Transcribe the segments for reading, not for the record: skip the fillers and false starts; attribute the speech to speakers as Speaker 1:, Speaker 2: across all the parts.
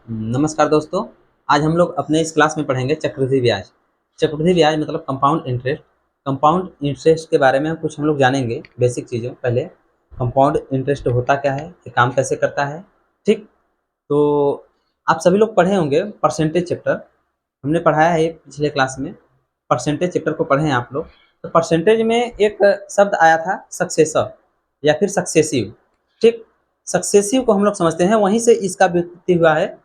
Speaker 1: नमस्कार दोस्तों। आज हम लोग अपने इस क्लास में पढ़ेंगे चक्रवृद्धि ब्याज। चक्रवृद्धि ब्याज मतलब कंपाउंड इंटरेस्ट। कंपाउंड इंटरेस्ट के बारे में कुछ हम लोग जानेंगे, बेसिक चीज़ों। पहले कंपाउंड इंटरेस्ट होता क्या है, ये काम कैसे करता है। ठीक, तो आप सभी लोग पढ़े होंगे परसेंटेज चैप्टर, हमने पढ़ाया है पिछले क्लास में। परसेंटेज चैप्टर को पढ़े हैं आप लोग। तो परसेंटेज में एक शब्द आया था सक्सेसर या फिर सक्सेसिव। ठीक, सक्सेसिव को हम लोग समझते हैं, वहीं से इसका व्युत्पत्ति हुआ है।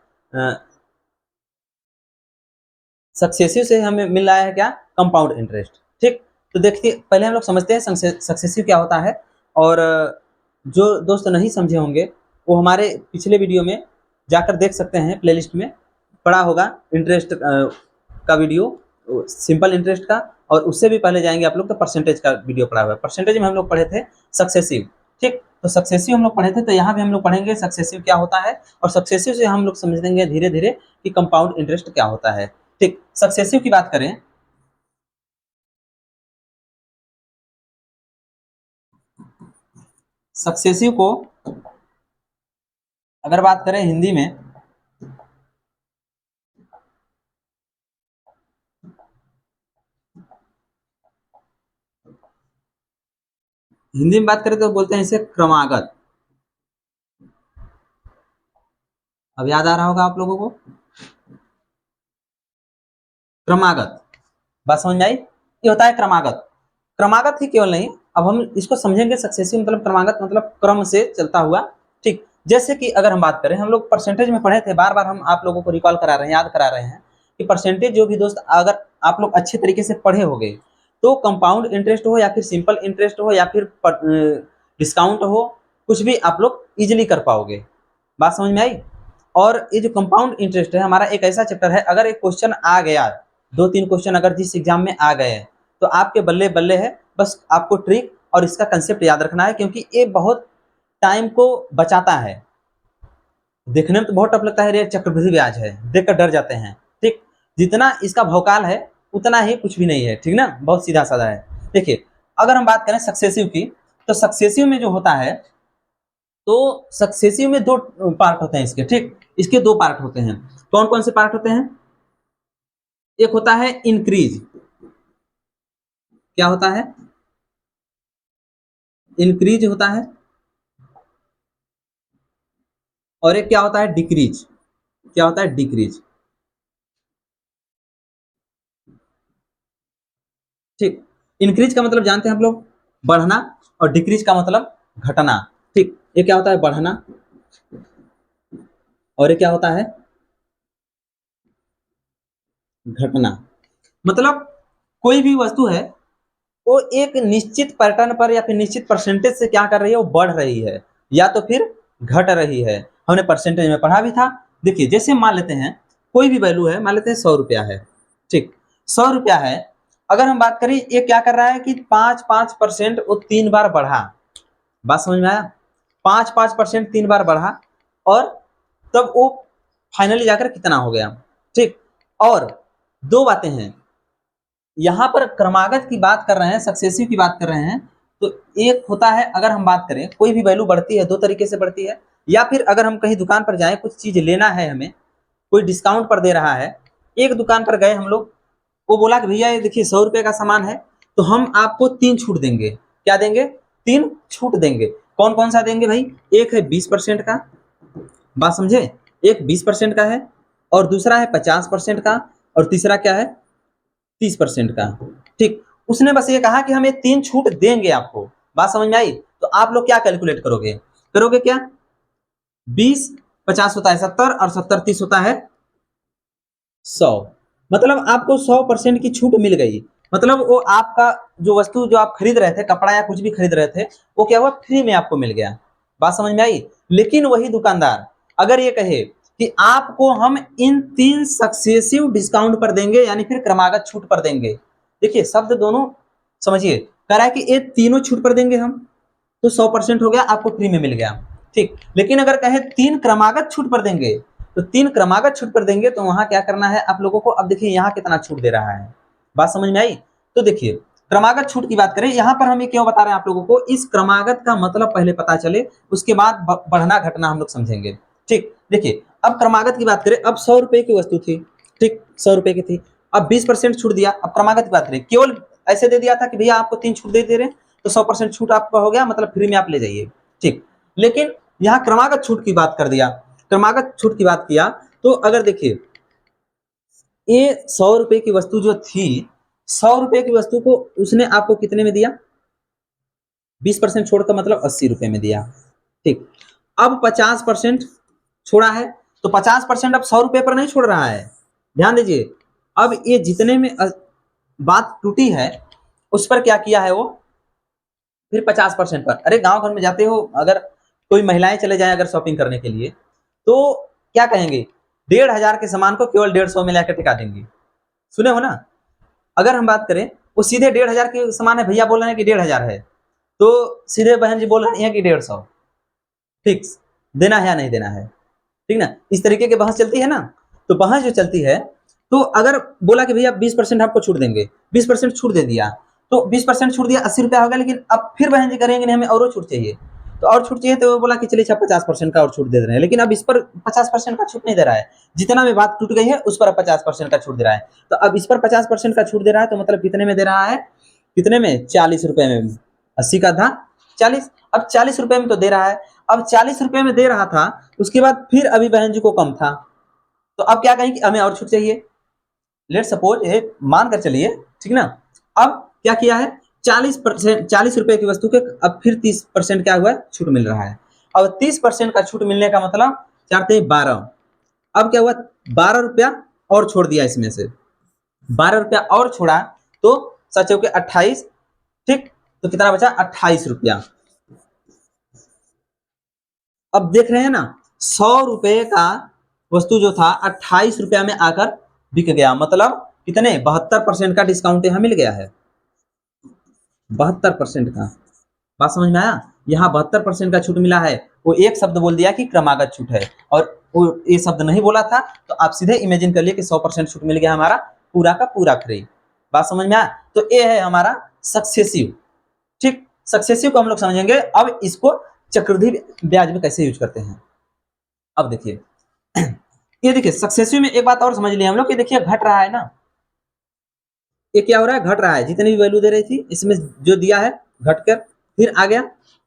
Speaker 1: सक्सेसिव से हमें मिल रहा है क्या, कंपाउंड इंटरेस्ट। ठीक, तो देखिए पहले हम लोग समझते हैं सक्सेसिव क्या होता है। और जो दोस्त नहीं समझे होंगे वो हमारे पिछले वीडियो में जाकर देख सकते हैं, प्लेलिस्ट में पड़ा होगा इंटरेस्ट का वीडियो, सिंपल इंटरेस्ट का। और उससे भी पहले जाएंगे आप लोग तो परसेंटेज का वीडियो पड़ा हुआ है। परसेंटेज में हम लोग पढ़े थे सक्सेसिव। ठीक, तो सक्सेसिव हम लोग पढ़े थे, तो यहाँ भी हम लोग पढ़ेंगे सक्सेसिव क्या होता है। और सक्सेसिव से हम लोग समझेंगे धीरे धीरे कि कंपाउंड इंटरेस्ट क्या होता है। ठीक, सक्सेसिव की बात करें, सक्सेसिव को अगर बात करें हिंदी में, हिंदी में बात करें तो बोलते हैं इसे क्रमागत। अब याद आ रहा होगा आप लोगों को, क्रमागत। बात समझ में आई, ये होता है क्रमागत। क्रमागत ही केवल नहीं, अब हम इसको समझेंगे सक्सेसिव मतलब क्रमागत मतलब क्रम से चलता हुआ। ठीक, जैसे कि अगर हम बात करें, हम लोग परसेंटेज में पढ़े थे, बार बार हम आप लोगों को रिकॉल करा रहे हैं, याद करा रहे हैं कि परसेंटेज जो भी दोस्त अगर आप लोग अच्छे तरीके से पढ़े होंगे तो कंपाउंड इंटरेस्ट हो या फिर सिंपल इंटरेस्ट हो या फिर डिस्काउंट हो, कुछ भी आप लोग इजिली कर पाओगे। बात समझ में आई। और ये जो कंपाउंड इंटरेस्ट है हमारा एक ऐसा चैप्टर है, अगर एक क्वेश्चन आ गया, दो तीन क्वेश्चन अगर जिस एग्जाम में आ गए हैं तो आपके बल्ले बल्ले है। बस आपको ट्रिक और इसका कंसेप्ट याद रखना है, क्योंकि ये बहुत टाइम को बचाता है। देखने में तो बहुत टफ लगता है, रे चक्रवृद्धि ब्याज है, देखकर डर जाते हैं। ठीक, जितना इसका भौकाल है उतना ही कुछ भी नहीं है। ठीक ना, बहुत सीधा साधा है। देखिए अगर हम बात करें सक्सेसिव की, तो सक्सेसिव में जो होता है, तो सक्सेसिव में दो पार्ट होते हैं इसके। ठीक, इसके दो पार्ट होते हैं। कौन कौन से पार्ट होते हैं? एक होता है इंक्रीज। क्या होता है? इंक्रीज होता है। और एक क्या होता है, डिक्रीज। क्या होता है? डिक्रीज। ठीक, इंक्रीज का मतलब जानते हैं आप लोग, बढ़ना। और डिक्रीज का मतलब घटना। ठीक, ये क्या होता है? बढ़ना। और ये क्या होता है? घटना। मतलब कोई भी वस्तु है वो एक निश्चित पैटर्न पर या फिर निश्चित परसेंटेज से क्या कर रही है, वो बढ़ रही है या तो फिर घट रही है। हमने परसेंटेज में पढ़ा भी था। देखिए जैसे मान लेते हैं कोई भी वैल्यू है, मान लेते हैं 100 रुपया है। ठीक, 100 रुपया है। अगर हम बात करें ये क्या कर रहा है कि 5-5% वो 3 बार बढ़ा। बात समझ में आया? 5-5% 3 बार बढ़ा और तब वो फाइनली जाकर कितना हो गया। ठीक, और दो बातें हैं यहाँ पर, क्रमागत की बात कर रहे हैं, सक्सेसिव की बात कर रहे हैं। तो एक होता है, अगर हम बात करें कोई भी वैल्यू बढ़ती है, दो तरीके से बढ़ती है। या फिर अगर हम कहीं दुकान पर जाएं, कुछ चीज लेना है, हमें कोई डिस्काउंट पर दे रहा है। एक दुकान पर गए हम लोग, वो बोला कि भैया ये देखिए 100 रुपये का सामान है, तो हम आपको 3 छूट देंगे। क्या देंगे? 3 छूट देंगे। कौन कौन सा देंगे भाई? एक है 20% का, बात समझे, एक 20% का है, और दूसरा है 50% का, और तीसरा क्या है? 30% का। ठीक, उसने बस ये कहा कि हम ये 3 छूट देंगे आपको। बात समझ में आई? तो आप लोग क्या कैलकुलेट करोगे? करोगे क्या? 20-50 होता है 70, और 70-30 होता है 100। मतलब आपको 100% की छूट मिल गई। मतलब वो आपका जो वस्तु जो आप खरीद रहे थे, कपड़ा या कुछ भी खरीद रहे थे, वो क्या हुआ, फ्री में आपको मिल गया। बात समझ में आई? लेकिन वही दुकानदार अगर ये कहे कि आपको हम इन 3 सक्सेसिव डिस्काउंट पर देंगे, यानी फिर क्रमागत छूट पर देंगे। देखिए शब्द दोनों समझिए, कह रहा है कि ये तीनों छूट पर देंगे हम, तो 100% हो गया, आपको फ्री में मिल गया। ठीक, लेकिन अगर कहे 3 क्रमागत छूट पर देंगे, तो 3 क्रमागत छूट पर देंगे, तो वहां क्या करना है आप लोगों को। अब देखिए यहाँ कितना छूट दे रहा है, बात समझ में आई? तो देखिए क्रमागत छूट की बात करें, यहाँ पर हम ये क्यों बता रहे हैं आप लोगों को, इस क्रमागत का मतलब पहले पता चले, उसके बाद बढ़ना घटना हम लोग समझेंगे। ठीक, देखिए अब क्रमागत की बात करें, अब 100 रुपए की वस्तु थी, ठीक, 100 रुपए की थी, अब 20% छूट दिया। अब क्रमागत की बात करें, केवल ऐसे दे दिया था कि भैया आपको 3 छूट दे रहे हैं, तो 100% छूट आपका हो गया, मतलब फ्री में आप ले जाइए, ठीक। लेकिन यहाँ क्रमागत छूट की बात कर दिया, क्रमागत छूट की बात किया, तो अगर देखिए ये 100 रुपए की वस्तु जो थी, 100 रुपए की वस्तु को उसने आपको कितने में दिया, 20% छोड़ का मतलब 80 रुपए में दिया, ठीक। अब 50% छोड़ा है, तो 50% अब 100 रुपए पर नहीं छोड़ रहा है, ध्यान दीजिए। अब ये जितने में बात टूटी है उस पर क्या किया है वो, फिर 50% पर। अरे गांव घर में जाते हो, अगर कोई महिलाएं चले जाएं अगर शॉपिंग करने के लिए, तो क्या कहेंगे, 1,500 के सामान को केवल 150 में लाकर टिका देंगे, सुने हो ना। अगर हम बात करें, वो सीधे 1,500 के सामान है, भैया बोल रहे हैं कि 1,500 है, तो सीधे बहन जी बोल रहे हैं कि 150, फिक्स देना है या नहीं देना है, ठीक ना। इस तरीके की बहस चलती है ना। तो बहस जो चलती है, तो अगर बोला कि भैया 20% आपको छूट देंगे, 20% छूट दे दिया, तो 20% छूट दिया, 80 रुपया होगा, लेकिन अब फिर बहन जी करेंगे नहीं हमें और छूट चाहिए, तो और छूट चाहिए, तो वो बोला कि चलिए 50% का और छूट दे रहे हैं, लेकिन अब इस पर 50% का छूट नहीं दे रहा है, जितना में बात टूट गई है उस पर 50% का छूट दे रहा है। तो अब इस पर 50% का छूट दे रहा है, तो मतलब कितने में दे रहा है, कितने में, 40 रुपए में, 80 का था 40, अब 40 रुपए में तो दे रहा है। अब 40 रुपए में दे रहा था, उसके बाद फिर अभी बहन जी को कम था, तो अब क्या कहें कि हमें और छूट चाहिए। लेट सपोज ये मान कर चलिए, ठीक ना। अब क्या किया है, 40%, 40 रुपए की वस्तु के अब फिर 30% क्या हुआ है, छूट मिल रहा है। अब 30% का छूट मिलने का मतलब चाहते हैं 12, अब क्या हुआ, 12 रुपया और छोड़ दिया, इसमें से 12 रुपया और छोड़ा, तो सच हो के 28, ठीक, तो कितना बचा, 28 रुपया। अब देख रहे हैं ना, 100 रुपए का वस्तु जो था 28 रुपया में आकर बिक गया, मतलब कितने, 72% का डिस्काउंट यहाँ मिल गया है, 72% का। बात समझ में आया, यहाँ 72% का छूट मिला है। वो एक शब्द बोल दिया कि क्रमागत छूट है, और वो ये शब्द नहीं बोला था, तो आप सीधे इमेजिन कर लिए कि 100% छूट मिल गया हमारा पूरा का पूरा खरीद। बात समझ में आया, तो ये है हमारा सक्सेसिव, ठीक। सक्सेसिव को हम लोग समझेंगे। अब इसको चक्रवृद्धि ब्याज में कैसे यूज करते हैं, अब देखिए ये देखिए सक्सेसिव में एक बात और समझ लिया हम लोग कि देखिए घट रहा है ना, ये क्या हो रहा है, घट रहा है, जितनी भी वैल्यू दे रही थी इसमें जो दिया है घटकर फिर आ गया,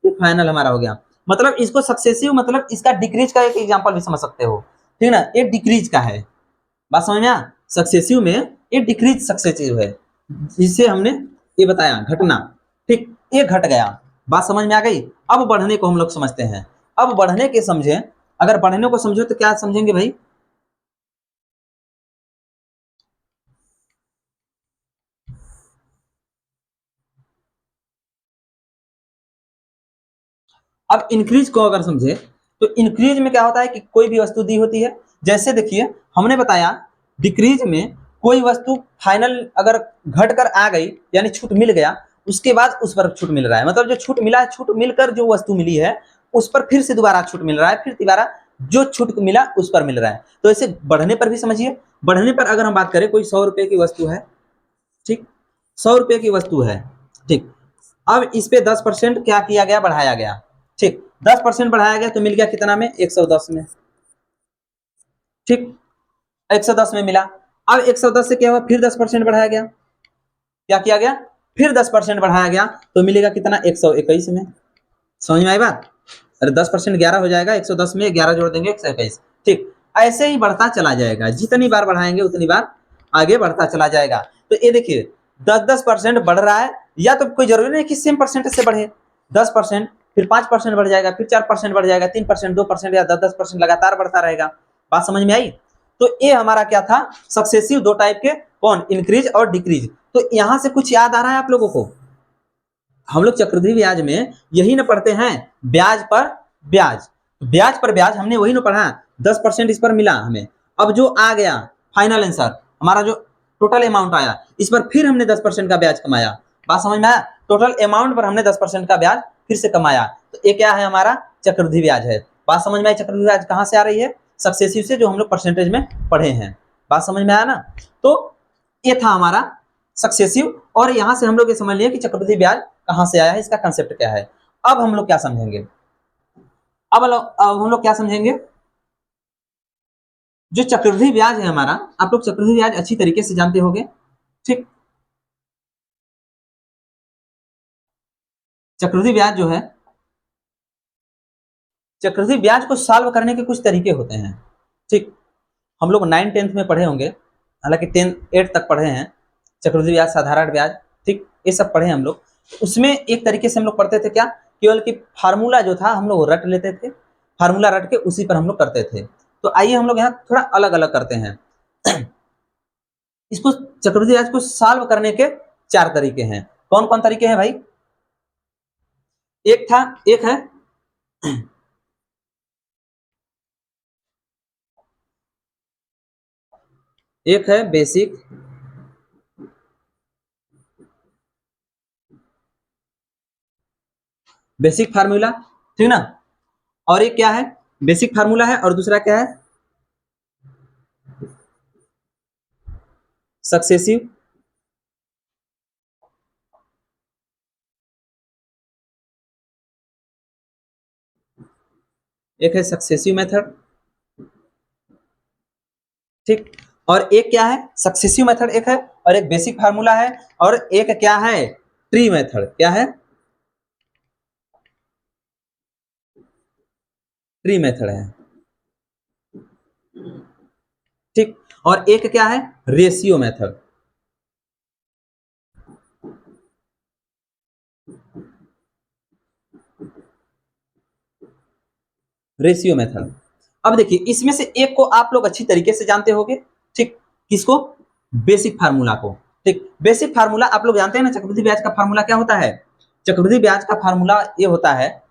Speaker 1: ये फाइनल हमारा हो गया। मतलब इसको सक्सेसिव, मतलब इसका डिक्रीज का एक एग्जांपल भी समझ सकते हो, ठीक ना, ये डिक्रीज का है। बात समझ में आया, सक्सेसिव में ये डिक्रीज सक्सेसिव है, जिससे हमने ये बताया घटना, ठीक, ये घट गया। बात समझ में आ गई। अब बढ़ने को हम लोग समझते हैं, अब बढ़ने के समझे, अगर बढ़ने को समझो तो क्या समझेंगे भाई, अब इंक्रीज को अगर समझे, तो इंक्रीज में क्या होता है कि कोई भी वस्तु दी होती है, जैसे देखिए हमने बताया डिक्रीज में कोई वस्तु फाइनल अगर घट कर आ गई, यानी छूट मिल गया, उसके बाद उस पर छूट मिल रहा है, मतलब जो छूट मिला है, छूट मिलकर जो वस्तु मिली है उस पर फिर से दोबारा छूट मिल रहा है, फिर दोबारा जो छूट मिला उस पर मिल रहा है। तो ऐसे बढ़ने पर भी समझिए, बढ़ने पर अगर हम बात करें, कोई 100 रुपए की वस्तु है, ठीक, 100 रुपए की वस्तु है, ठीक। अब इस पे 10% क्या किया गया, बढ़ाया गया, ठीक, 10% बढ़ाया गया, तो मिल गया कितना में, 110 में, ठीक, 110 में मिला। अब 110 से क्या हुआ, फिर 10% बढ़ाया गया, क्या किया गया, फिर 10% बढ़ाया गया, तो मिलेगा कितना, 121 में। समझ में आई बात, अरे 10% 11 हो जाएगा, 110 में 11 जोड़ देंगे, 121, ठीक। ऐसे ही बढ़ता चला जाएगा, जितनी बार बढ़ाएंगे उतनी बार आगे बढ़ता चला जाएगा। तो ये देखिए 10-10% बढ़ रहा है, या तो कोई जरूरी नहीं कि सेम परसेंटेज से बढ़े, 10%, फिर 5% बढ़ जाएगा, फिर 4% बढ़ जाएगा, 3%, 2% या 10-10% लगातार बढ़ता रहेगा। बात समझ में आई। तो ये हमारा क्या था, सक्सेसिव दो टाइप के, कौन, इंक्रीज और डिक्रीज। तो यहां से कुछ याद आ रहा है आप लोगों को, हम लोग चक्रवृद्धि ब्याज में यही ना पढ़ते हैं, ब्याज पर ब्याज, ब्याज पर ब्याज हमने वही ना पढ़ा, 10% इस पर मिला हमें, अब जो आ गया फाइनल आंसर हमारा, जो टोटल अमाउंट आया, इस पर फिर हमने 10% का ब्याज कमाया। बात समझ में आया, टोटल अमाउंट पर हमने 10% का ब्याज फिर से कमाया, तो ये क्या है, हमारा चक्रवृद्धि ब्याज है। बात समझ में आई, चक्रवृद्धि ब्याज कहाँ से आ रही है, सक्सेसिव से, जो हम लोग परसेंटेज में पढ़े हैं। बात समझ में आया ना। तो ये था हमारा सक्सेसिव, और यहां से हम लोग ये समझ लिए कि चक्रवृद्धि ब्याज कहां से आया है, इसका कंसेप्ट क्या है। अब हम लोग क्या समझेंगे, अब हम लोग क्या समझेंगे, जो चक्रवृद्धि ब्याज है हमारा, आप लोग चक्रवृद्धि ब्याज अच्छी तरीके से जानते होंगे, ठीक। चक्रवृद्धि ब्याज जो है, चक्रवृद्धि ब्याज को सॉल्व करने के कुछ तरीके होते हैं, ठीक। हम लोग 9th-10th में पढ़े होंगे, हालांकि 8th तक पढ़े हैं, चक्रवृद्धि ब्याज, साधारण ब्याज, ठीक, ये सब पढ़े हम लोग। उसमें एक तरीके से हम लोग पढ़ते थे क्या, केवल कि फार्मूला जो था हम लोग रट लेते थे, फार्मूला रट के उसी पर हम लोग करते थे। तो आइए हम लोग यहाँ थोड़ा अलग अलग करते हैं। इसको चक्रवृद्धि ब्याज को सॉल्व करने के 4 तरीके हैं। कौन कौन तरीके हैं भाई? एक है बेसिक फार्मूला, ठीक ना। और एक क्या है, बेसिक फार्मूला है, और दूसरा क्या है, सक्सेसिव। एक है सक्सेसिव मेथड, ठीक। और एक क्या है, सक्सेसिव मेथड एक है, और एक बेसिक फार्मूला है, और एक क्या है, ट्री मेथड। क्या है? ट्री मेथड है, ठीक। और एक क्या है, रेशियो मेथड। Ratio method. अब देखिए, इसमें से एक को आप लोग अच्छी तरीके से जानते होंगे, ठीक। किसको? बेसिक फार्मूला को, ठीक। बेसिक फार्मूला आप लोग जानते हैं ना, चक्रवृद्धि ब्याज का फार्मूला क्या होता है? चक्रवृद्धि ब्याज का फार्मूला ये होता है,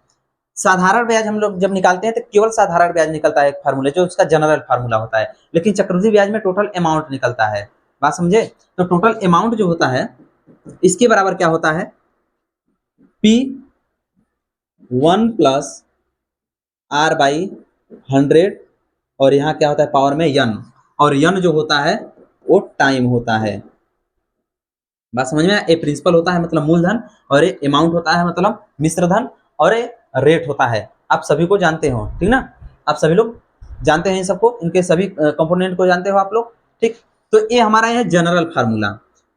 Speaker 1: साधारण ब्याज हम लोग जब निकालते हैं तो केवल साधारण ब्याज निकलता है, एक फार्मूला जो उसका जनरल फार्मूला होता है। लेकिन चक्रवृद्धि ब्याज में टोटल अमाउंट निकलता है, बात समझे? तो टोटल अमाउंट जो होता है, इसके बराबर क्या होता है, P1 प्लस R/100, और यहाँ क्या होता है पावर में यन, और यन जो होता है वो टाइम होता है। बात समझ में? ए प्रिंसिपल होता है मतलब मूलधन, और ए अमाउंट होता है मतलब मिश्र धन, और ए रेट होता है। आप सभी को जानते हो, ठीक ना, आप सभी लोग जानते हैं इन सबको, इनके सभी कंपोनेंट को जानते हो आप लोग, ठीक। तो ये हमारा है जनरल फार्मूला।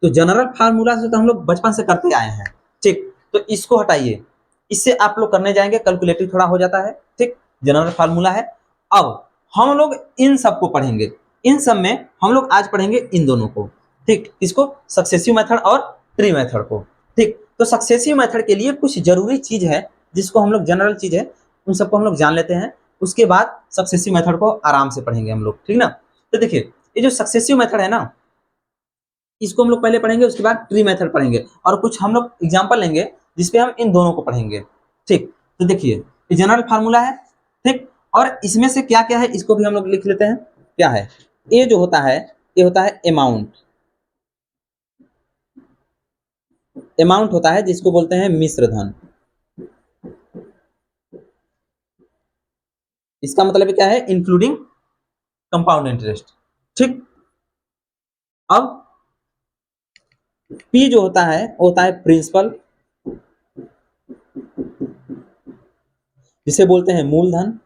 Speaker 1: तो जनरल फार्मूला से तो हम लोग बचपन से करते आए हैं, ठीक। तो इसको हटाइए, इससे आप लोग करने जाएंगे कैलकुलेटिव थोड़ा हो जाता है, ठीक। जनरल फार्मूला है। अब हम लोग इन सबको पढ़ेंगे, इन सब में हम लोग आज पढ़ेंगे इन दोनों को, ठीक। इसको सक्सेसिव मेथड और ट्री मेथड को, ठीक। तो सक्सेसिव मेथड के लिए कुछ जरूरी चीज है, जिसको हम लोग जनरल चीज है, उन सबको हम लोग जान लेते हैं। उसके बाद सक्सेसिव मेथड को आराम से पढ़ेंगे हम लोग, ठीक ना। तो देखिए, ये जो सक्सेसिव मेथड है ना, इसको हम लोग पहले पढ़ेंगे, उसके बाद ट्री मेथड पढ़ेंगे, और कुछ हम लोग एग्जाम्पल लेंगे जिसपे हम इन दोनों को पढ़ेंगे, ठीक। तो देखिए, ये जनरल फार्मूला है, ठीक। और इसमें से क्या क्या है इसको भी हम लोग लिख लेते हैं। क्या है? ये जो होता है, ये होता है अमाउंट। अमाउंट होता है जिसको बोलते हैं मिश्र धन। इसका मतलब क्या है, इंक्लूडिंग कंपाउंड इंटरेस्ट, ठीक। अब पी जो होता है वो होता है प्रिंसिपल, जिसे बोलते हैं मूलधन,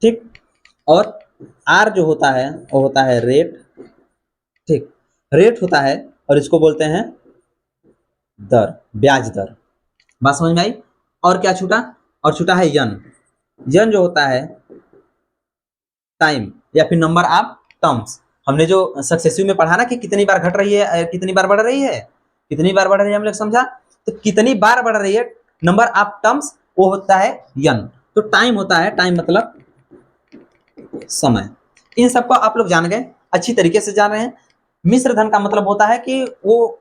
Speaker 1: ठीक। और आर जो होता है वो होता है रेट, ठीक। रेट होता है, और इसको बोलते हैं दर, ब्याज दर। बात समझ में आई? और क्या छूटा? और छूटा है यन। यन जो होता है टाइम, या फिर नंबर ऑफ टर्म्स। हमने जो सक्सेसिव में पढ़ा ना कि कितनी बार घट रही है, कितनी बार बढ़ रही है, कितनी बार बढ़ रही है, हम लोग समझा। तो कितनी बार बढ़ रही है, नंबर ऑफ टर्म्स, वो होता है यन। तो टाइम होता है, टाइम मतलब समय। इन सबको आप लोग जान गए, अच्छी तरीके से जान रहे हैं। मिश्र धन का मतलब होता है कि वो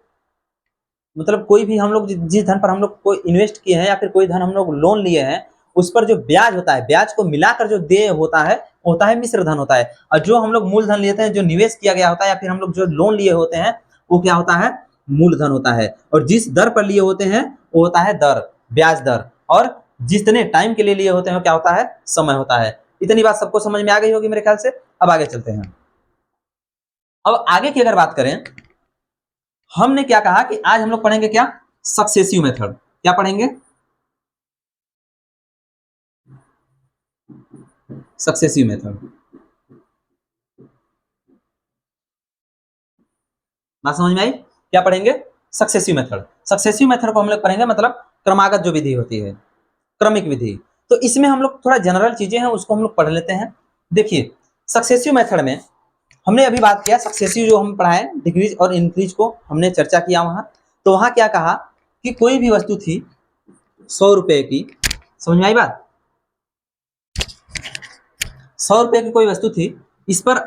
Speaker 1: मतलब कोई भी हम लोग जिस धन पर हम लोग कोई इन्वेस्ट किए हैं, या फिर कोई धन हम लोग लोन लिए हैं, उस पर जो ब्याज होता है, ब्याज को मिलाकर जो देय होता है, होता है मिश्र धन होता है। और जो हम लोग मूलधन लेते हैं, जो निवेश किया गया होता है, या फिर हम लोग जो लोन लिए होते हैं, वो क्या होता है, मूलधन होता है। और जिस दर पर लिए होते हैं वो होता है दर, ब्याज दर। और जितने टाइम के लिए लिए होते हैं वो क्या होता है, समय होता है। इतनी बात सबको समझ में आ गई होगी मेरे ख्याल से। अब आगे चलते हैं। अब आगे की अगर बात करें, हमने क्या कहा कि आज हम लोग पढ़ेंगे क्या, सक्सेसिव मेथड। क्या पढ़ेंगे? Successive method. बात समझ में आई? क्या पढ़ेंगे? Successive method. सक्सेसिव मेथड को हम लोग पढ़ेंगे, मतलब क्रमागत जो विधि होती है, क्रमिक विधि। तो इसमें हम लोग थोड़ा जनरल चीजें हैं उसको हम लोग पढ़ लेते हैं। देखिए, सक्सेसिव मेथड में हमने अभी बात किया, सक्सेसिव जो हम पढ़ाए डिक्रीज और इंक्रीज को हमने चर्चा किया वहां। तो वहां क्या कहा कि कोई भी वस्तु थी 100 रुपए की, समझ में आई बात? 100 रुपए की कोई वस्तु थी, इस पर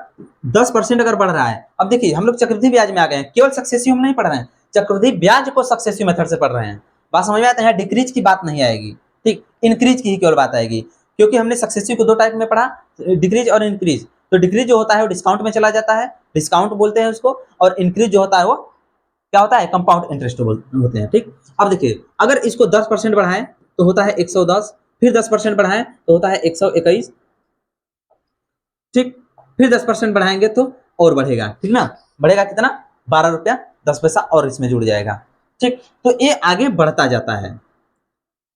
Speaker 1: 10% अगर बढ़ रहा है। अब देखिए हम लोग चक्रवृद्धि ब्याज में आ गए हैं, केवल सक्सेसिव हम नहीं पढ़ रहे हैं, चक्रवृद्धि ब्याज को सक्सेसिव मेथड से पढ़ रहे हैं। बात समझ में आता है? डिक्रीज की बात नहीं आएगी, ठीक, इंक्रीज की ही केवल बात आएगी, क्योंकि हमने सक्सेसिव को दो टाइप में पढ़ा, डिक्रीज और इंक्रीज। तो डिक्रीज जो होता है वो डिस्काउंट में चला जाता है, डिस्काउंट बोलते हैं उसको, और इंक्रीज जो होता है वो क्या होता है? कंपाउंड इंटरेस्ट होते हैं, ठीक। अब देखिए, अगर इसको 10% बढ़ाएं तो होता है 110, फिर 10% बढ़ाएं तो होता है 121, ठीक, फिर 10% बढ़ाएंगे तो और बढ़ेगा, ठीक ना? बढ़ेगा कितना? 12 रुपया 10 पैसा और इसमें जुड़ जाएगा, ठीक। तो ये आगे बढ़ता जाता है,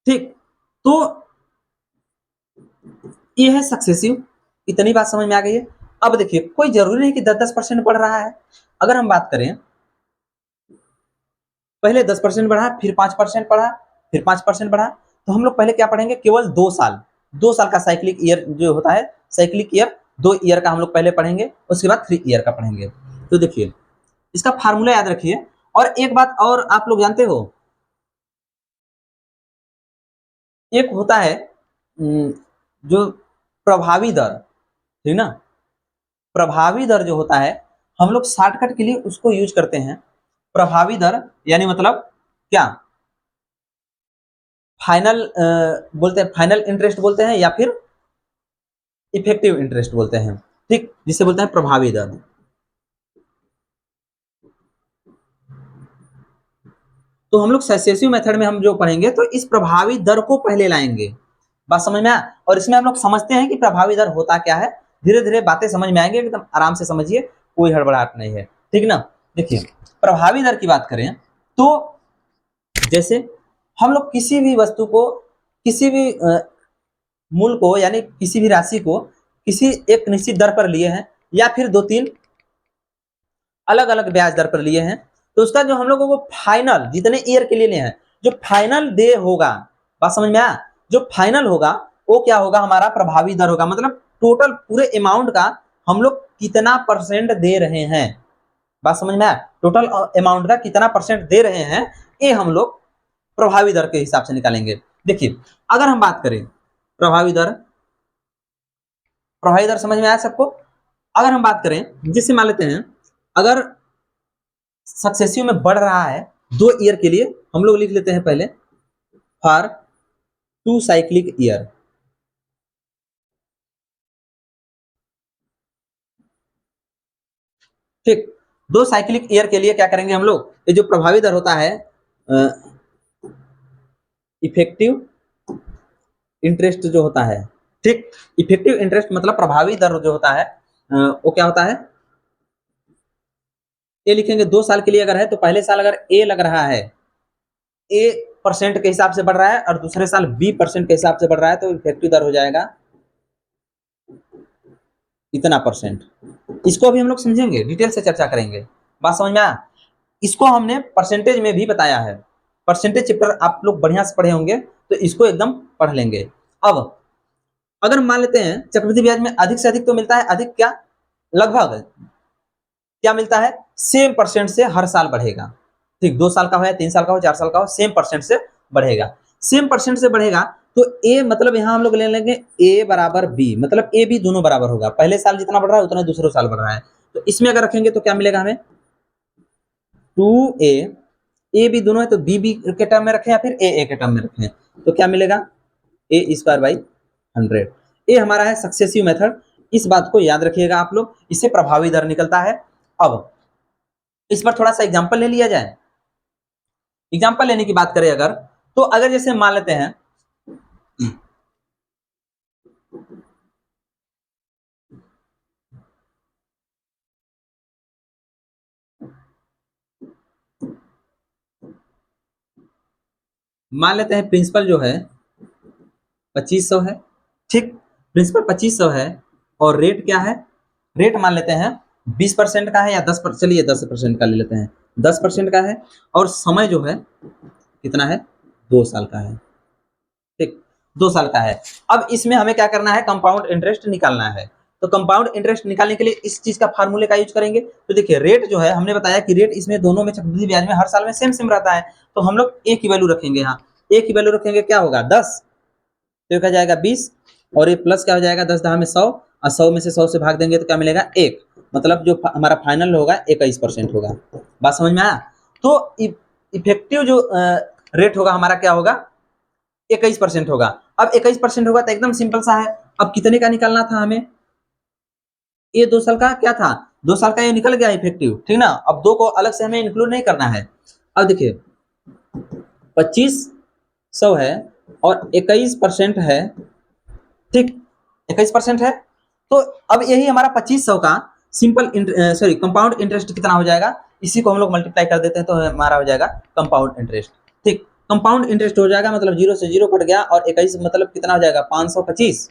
Speaker 1: ठीक। तो ये है सक्सेसिव। इतनी बात समझ में आ गई है? अब देखिए, कोई जरूरी नहीं कि 10-10% बढ़ रहा है। अगर हम बात करें, पहले 10% बढ़ा, फिर 5% बढ़ा, फिर 5% बढ़ा, तो हम लोग पहले क्या पढ़ेंगे? केवल 2 साल, 2 साल का साइक्लिक ईयर जो होता है, साइक्लिक ईयर 2 ईयर का हम लोग पहले पढ़ेंगे, उसके बाद 3 ईयर का पढ़ेंगे। तो देखिए, इसका फार्मूला याद रखिए। और एक बात और आप लोग जानते हो, एक होता है जो प्रभावी दर, ठीक ना? प्रभावी दर जो होता है, हम लोग शॉर्टकट के लिए उसको यूज करते हैं। प्रभावी दर यानी मतलब क्या? फाइनल बोलते हैं, फाइनल इंटरेस्ट बोलते हैं, या फिर इफेक्टिव इंटरेस्ट बोलते हैं, ठीक, जिसे बोलते हैं प्रभावी दर। तो हम लोग सक्सेसिव मेथड में हम जो पढ़ेंगे तो इस प्रभावी दर को पहले लाएंगे। बात समझ में आया? और इसमें हम लोग समझते हैं कि प्रभावी दर होता क्या है। धीरे धीरे बातें समझ में आएंगे, एकदम आराम से समझिए, कोई हड़बड़ाहट नहीं है, ठीक ना? देखिए, प्रभावी दर की बात करें तो जैसे हम लोग किसी भी वस्तु को, किसी भी मूल को, यानी किसी भी राशि को किसी एक निश्चित दर पर लिए हैं, या फिर 2-3 अलग अलग ब्याज दर पर लिए हैं, तो उसका जो हम लोगों को फाइनल जितने ईयर के लिए लिए हैं, जो फाइनल दे होगा, बात समझ में आया? जो फाइनल होगा वो क्या होगा? हमारा प्रभावी दर होगा। मतलब टोटल पूरे अमाउंट का हम लोग कितना परसेंट दे रहे हैं, बात समझ में आया? टोटल अमाउंट का कितना परसेंट दे रहे हैं, ये हम लोग प्रभावी दर के हिसाब से निकालेंगे। देखिए, अगर हम बात करें प्रभावी दर, प्रभावी दर समझ में आया सबको? अगर हम बात करें, जिससे मान लेते हैं अगर सक्सेसिव में बढ़ रहा है 2 ईयर के लिए, हम लोग लिख लेते हैं पहले फॉर 2 साइक्लिक ईयर, ठीक। 2 साइक्लिक ईयर के लिए क्या करेंगे हम लोग? ये जो प्रभावी दर होता है, इफेक्टिव इंटरेस्ट जो होता है, ठीक, इफेक्टिव इंटरेस्ट मतलब प्रभावी दर जो होता है, वो क्या होता है? ए लिखेंगे। 2 साल के लिए अगर है तो पहले साल अगर ए लग रहा है, ए परसेंट के हिसाब से बढ़ रहा है, और दूसरे साल बी परसेंट के हिसाब से बढ़ रहा है, तो इफेक्टिव दर हो जाएगा इतना परसेंट। इसको अभी हम लोग समझेंगे, डिटेल से चर्चा करेंगे। बात समझ में आया? इसको हमने परसेंटेज में भी बताया है, परसेंटेज चैप्टर आप लोग बढ़िया से पढ़े होंगे, तो इसको एकदम पढ़ लेंगे। अब अगर मान लेते हैं चक्रवृद्धि ब्याज में अधिक से अधिक तो मिलता है, अधिक क्या, लगभग क्या मिलता है? सेम परसेंट से हर साल बढ़ेगा, ठीक। 2 साल का हो या 3 साल का हो, 4 साल का हो, सेम परसेंट से बढ़ेगा, सेम परसेंट से बढ़ेगा। तो ए मतलब यहां हम लोग ले लेंगे ए बराबर बी, मतलब ए बी दोनों बराबर होगा, पहले साल जितना बढ़ रहा है उतना दूसरे साल बढ़ रहा है। तो इसमें अगर रखेंगे तो क्या मिलेगा हमें? 2a, ए बी दोनों है तो बी बी के टर्म में रखें या फिर ए के टर्म में रखें, तो क्या मिलेगा? A² 100। ये हमारा है सक्सेसिव मेथड। इस बात को याद रखिएगा आप लोग, इससे प्रभावी दर निकलता है। अब इस पर थोड़ा सा एग्जाम्पल ले लिया जाए। एग्जाम्पल लेने की बात करें अगर, तो अगर जैसे मान लेते हैं मान लेते हैं प्रिंसिपल जो है 2500 है, ठीक। प्रिंसिपल 2500 है और रेट क्या है, रेट मान लेते हैं 20% का है या 10%, चलिए 10% का ले लेते हैं, 10% का है और समय जो है कितना है, 2 साल का है। ठीक, 2 साल का है। अब इसमें हमें क्या करना है, कंपाउंड इंटरेस्ट निकालना है। तो कंपाउंड इंटरेस्ट निकालने के लिए इस चीज का फार्मूले का यूज करेंगे। तो देखिए रेट जो है, हमने बताया कि रेट इसमें दोनों में चक्रवृद्धि ब्याज में हर साल में सेम सेम रहता है, तो हम लोग ए की वैल्यू रखेंगे। यहाँ ए की वैल्यू रखेंगे, क्या होगा 10, तो क्या जाएगा 20, और ये प्लस क्या हो जाएगा 10 दहा में 100, और 100 में से 100 से भाग देंगे तो क्या मिलेगा 1, मतलब जो हमारा फाइनल होगा 21% होगा। बात समझ में आया। तो इफेक्टिव जो रेट होगा हमारा क्या होगा, 21% होगा। अब 21% होगा तो एकदम सिंपल सा है। अब कितने का निकालना था हमें, ये 2 साल का क्या था, 2 साल का ये निकल गया इफेक्टिव, ठीक ना। अब 2 को अलग से हमें इंक्लूड नहीं करना है। अब देखिए 2500 है और 21% है, ठीक, 21% है। तो अब यही हमारा 2500 का सिंपल सॉरी कंपाउंड इंटरेस्ट कितना हो जाएगा, इसी को हम लोग मल्टीप्लाई कर देते हैं तो हमारा हो जाएगा कंपाउंड इंटरेस्ट। ठीक, कंपाउंड इंटरेस्ट हो जाएगा, मतलब 0 से 0 कट गया, और 21 मतलब कितना हो जाएगा 525,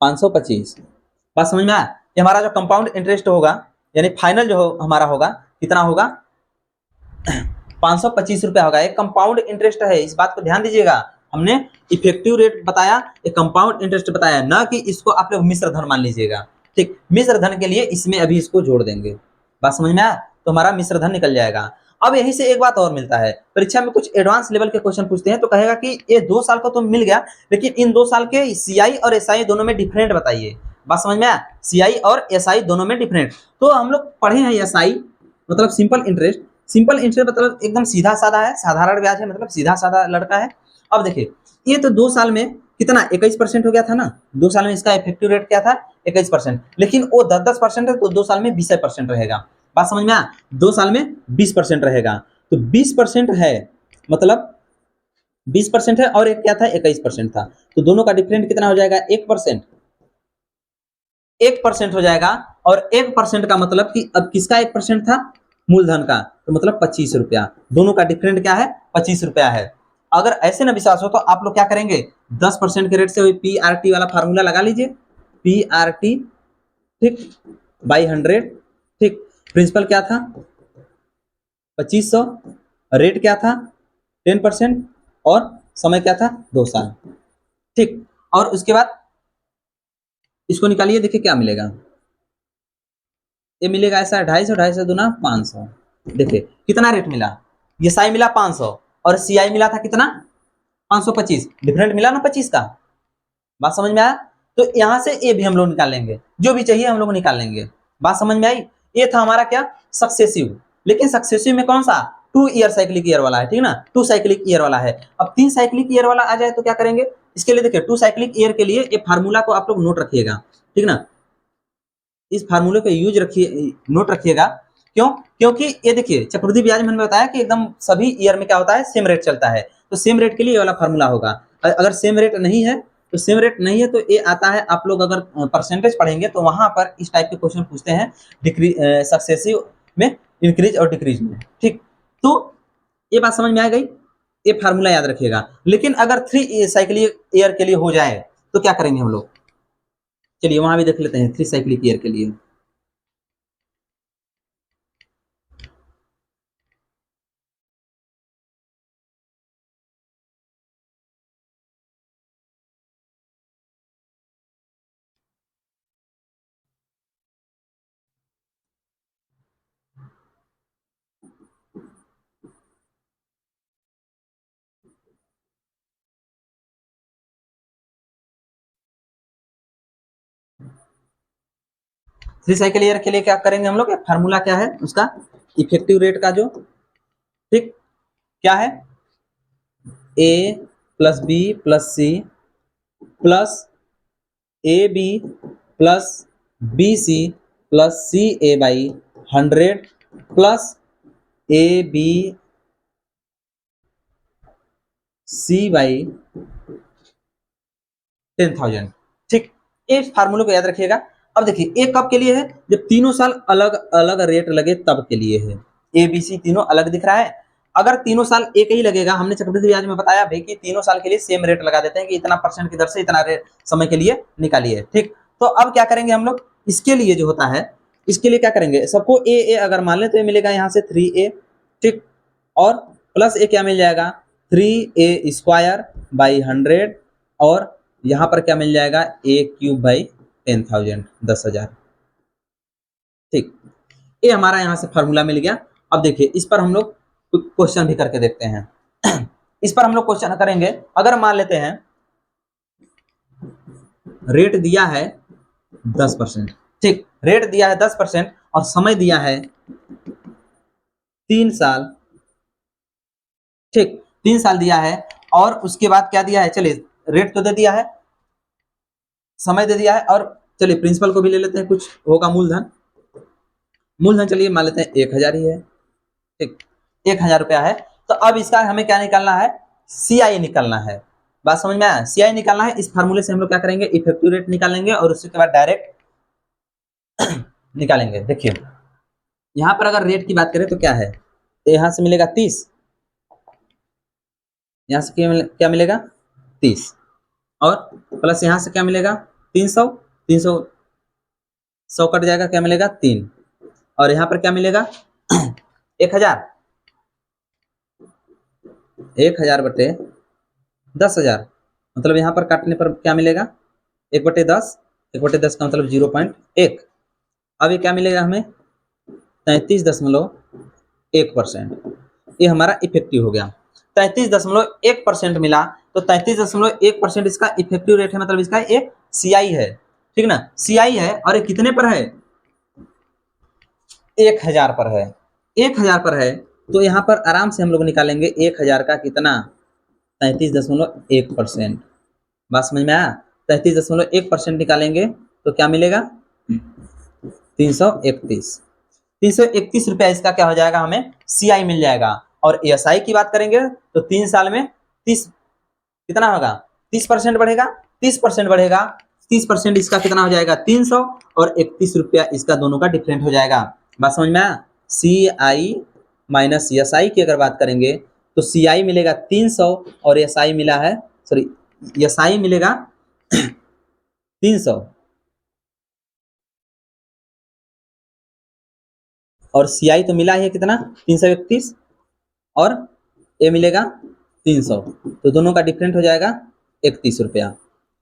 Speaker 1: 525। बात समझ में आया। ये हमारा जो कंपाउंड इंटरेस्ट होगा, यानी फाइनल जो हमारा होगा कितना होगा, 525 रुपया होगा। एक कंपाउंड इंटरेस्ट है, इस बात को ध्यान दीजिएगा। हमने इफेक्टिव रेट बताया, एक कंपाउंड इंटरेस्ट बताया, ना कि इसको आप लोग मिश्र धन मान लीजिएगा। ठीक, मिश्र धन के लिए इसमें अभी इसको जोड़ देंगे। बात समझ में आया, तो हमारा मिश्र धन निकल जाएगा। अब यहीं से एक बात और मिलता है, परीक्षा में कुछ एडवांस लेवल के क्वेश्चन पूछते हैं, तो कहेगा कि ये 2 साल को तो मिल गया, लेकिन इन 2 साल के सीआई और एसआई दोनों में डिफरेंट बताइए। बात समझ में आया, सीआई और एसआई दोनों में डिफरेंट। तो हम लोग पढ़े हैं एसआई मतलब सिंपल इंटरेस्ट, सिंपल इंटरेस्ट मतलब एकदम सीधा साधा है, साधारण ब्याज है, मतलब सीधा साधा लड़का है। अब देखिए ये तो 2 साल में कितना 21% हो गया था ना, 2 साल में इसका इफेक्टिव रेट क्या था 21%, लेकिन वो 10-10% है, तो 2 साल में 20% रहेगा। बात समझ में आया, 2 साल में 20% रहेगा, तो 20% है, मतलब 20% है और एक क्या था 21% था, तो दोनों का डिफरेंट कितना हो जाएगा 1%, 1% हो जाएगा। और 1% का मतलब कि अब किसका 1% था, मूलधन का, तो मतलब 25 रुपया, दोनों का डिफरेंट क्या है 25 रुपया है। अगर ऐसे ना विश्वास हो तो आप लोग क्या करेंगे, 10% के रेट से पी आर टी वाला फार्मूला लगा लीजिए, पी आर टी, ठीक, बाई 100, ठीक, प्रिंसिपल क्या था 2500, रेट क्या था 10%, और समय क्या था 2 साल, ठीक। और उसके बाद इसको निकालिए, देखिए क्या मिलेगा, ये मिलेगा ऐसा 250, 250 दूना 500, देखिए कितना रेट मिला, ये साई मिला 500 और सी आई मिला था कितना 525, डिफरेंट मिला ना 25 का। बात समझ में आया, तो यहां से ये भी हम लोग निकाल लेंगे, जो भी चाहिए हम लोग निकाल लेंगे। बात समझ में आई। ये था हमारा क्या सक्सेसिव, लेकिन सक्सेसिव में कौन सा 2 ईयर साइक्लिक ईयर वाला है, ठीक ना, 2 साइक्लिक ईयर वाला है। अब 3 साइक्लिक ईयर वाला आ जाए तो क्या करेंगे, इसके लिए देखिए 2 साइक्लिक ईयर के लिए ये फार्मूला को आप लोग नोट रखिएगा, ठीक ना, इस फार्मूले को यूज रखिए, नोट रखिएगा। क्यों, क्योंकि ये देखिए चक्रवृद्धि ब्याज में मैंने बताया कि एकदम सभी ईयर में क्या होता है सेम रेट चलता है, तो सेम रेट के लिए ये वाला फार्मूला होगा। अगर सेम रेट नहीं है तो सेम रेट नहीं है तो ये आता है, आप लोग अगर परसेंटेज पढ़ेंगे तो वहां पर इस टाइप के क्वेश्चन पूछते हैं, डिक्रीज सक्सेसिव में, इंक्रीज और डिक्रीज में, ठीक। तो ये बात समझ में आ गई, ये फार्मूला याद रखिएगा। लेकिन अगर 3 साइक्लिक ईयर के लिए हो जाए तो क्या करेंगे हम लोग, चलिए वहां भी देख लेते हैं 3 साइक्लिक ईयर के लिए। 3 साइकिल ईयर के लिए क्या करेंगे हम लोग, फार्मूला क्या है उसका, इफेक्टिव रेट का जो, ठीक, क्या है A plus B plus C plus A B plus B C plus C A by 100 plus A B C by 10,000, ठीक। इस फार्मूले को याद रखिएगा। अब देखिए एक कब के लिए है, जब तीनों साल अलग अलग रेट लगे तब के लिए है। ABC तीनों अलग दिख रहा है। अगर तीनों साल एक ही लगेगा, हमने चक्रवृद्धि ब्याज में बताया भाई कि तीनों साल के लिए सेम रेट लगा देते हैं कि इतना % की दर से इतना रेट समय के लिए निकालिए, ठीक। तो अब क्या करेंगे हम लोग, इसके लिए जो होता है, इसके लिए क्या करेंगे, सबको ए अगर मान ले तो ये मिलेगा यहाँ से 3A, ठीक, और प्लस ए क्या मिल जाएगा 3A² बाई 100, और यहाँ पर क्या मिल जाएगा A³ बाई 10,000, 10,000, ठीक। ये हमारा यहाँ से फार्मूला मिल गया। अब देखिए इस पर हम लोग क्वेश्चन भी करके देखते हैं। इस पर हम लोग क्वेश्चन करेंगे। अगर मान लेते हैं रेट दिया है 10%, ठीक, रेट दिया है 10% और समय दिया है 3 साल, ठीक, 3 साल दिया है, और उसके बाद क्या दिया है, चलिए रेट तो दे दिया है, समय दे दिया है, और चलिए प्रिंसिपल को भी ले लेते हैं, कुछ होगा मूलधन। मूलधन चलिए मान लेते हैं 1000 ही है, ठीक, 1000 रुपया है। तो अब इसका हमें क्या निकालना है, CI निकालना है। बात समझ में आया, CI निकालना है। इस फार्मूले से हम लोग क्या करेंगे, इफेक्टिव रेट निकालेंगे और उसके बाद डायरेक्ट निकालेंगे। देखिए यहाँ पर अगर रेट की बात करें तो क्या है, तो यहाँ से मिलेगा 30, यहाँ से क्या मिलेगा 30, और प्लस यहाँ से क्या मिलेगा 300, 300 100 कट जाएगा, क्या मिलेगा 3, और यहाँ पर क्या मिलेगा 1000, 1000 बटे 10,000, मतलब यहाँ पर काटने पर क्या मिलेगा 1/10, 1/10 का मतलब 0.1। अब ये क्या मिलेगा हमें 33.1%। ये हमारा इफेक्टिव हो गया, 33.1% मिला। तो 33.1% इसका इफेक्टिव रेट है, मतलब इसका एक CI है, ठीक ना, CI है, और ये कितने पर है 1000 पर है, 1000 पर है। तो यहाँ पर आराम से हम लोग निकालेंगे 1000 का कितना 33.1%। बात समझ में आया, 33.1% निकालेंगे तो क्या मिलेगा 331 रुपया इसका क्या हो जाएगा, हमें CI मिल जाएगा। और SI की बात करेंगे तो 3 साल में 30 कितना होगा 30% बढ़ेगा, 30% बढ़ेगा, 30% इसका कितना हो जाएगा 300, और 31 रुपया इसका दोनों का डिफरेंट हो जाएगा। बात समझ में आया, CI माइनस SI की अगर बात करेंगे तो CI मिलेगा 300 और SI मिला है, सॉरी SI मिलेगा 300 और CI तो मिला है कितना 331, और ये मिलेगा 300, तो दोनों का डिफरेंट हो जाएगा 31 रुपया।